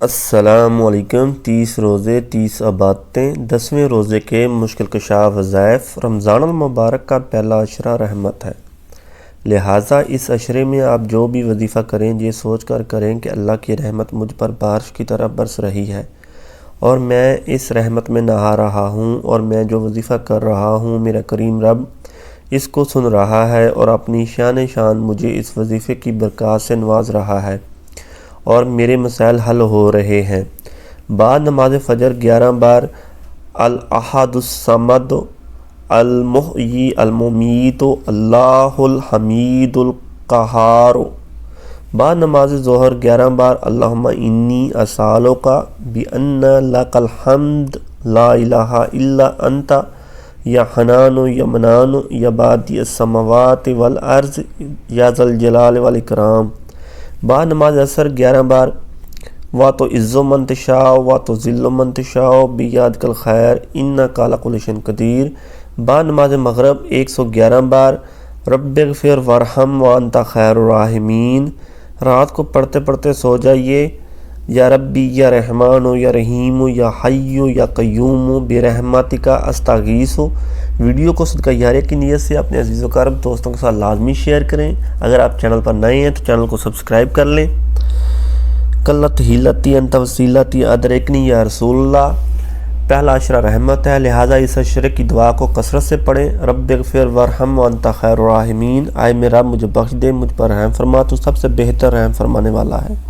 السلام علیکم۔ 30 روزے 30 عبادتیں، 10ویں روزے کے مشکل کشا وظائف۔ رمضان المبارک کا پہلا عشرہ رحمت ہے، لہٰذا اس عشرے میں آپ جو بھی وظیفہ کریں یہ سوچ کر کریں کہ اللہ کی رحمت مجھ پر بارش کی طرح برس رہی ہے اور میں اس رحمت میں نہا رہا ہوں، اور میں جو وظیفہ کر رہا ہوں میرا کریم رب اس کو سن رہا ہے اور اپنی شان مجھے اس وظیفے کی برکات سے نواز رہا ہے اور میرے مسائل حل ہو رہے ہیں۔ بعد نماز فجر 11 بار الاحد الصمد المحیی الممیت اللہ الحمید القہار۔ بعد نماز ظہر 11 بار اللہم انی اسألک بأن لک الحمد لا الہ الا انت یا حنان یا منان یا بادی السماوات والارض یا ذا الجلال والاکرام۔ بعد نماز عصر 11 بار وَاتُ عِزُّ مَن تَشَاءُ وَاتُ ذِلُّ مَن تَشَاءُ بِیَدِکَ الخیر اِنَّکَ عَلیٰ کُلِّ شَیْءٍ قدیر۔ بعد نماز مغرب 111 بار رب اغفر وارحم وانت خیر الراحمین۔ رات کو پڑھتے پڑھتے سو جائیے۔ یا ربی یا رحمان یا رحیم یا حی یا قیوم برحمتک استغیث۔ ویڈیو کو صدقہ جاریہ کی نیت سے اپنے عزیز و اقارب دوستوں کے ساتھ لازمی شیئر کریں۔ اگر آپ چینل پر نئے ہیں تو چینل کو سبسکرائب کر لیں۔ قلت حیلتی انت وسیلتی ادرکنی یا رسول اللہ۔ پہلا عشرہ رحمت ہے، لہٰذا اس عشرے کی دعا کو کثرت سے پڑھیں۔ رب اغفر وارحم وانت خیر الراحمین، آئے میرا رب مجھے بخش دے، مجھ پر رحم فرما، تو سب سے بہتر رحم فرمانے والا ہے۔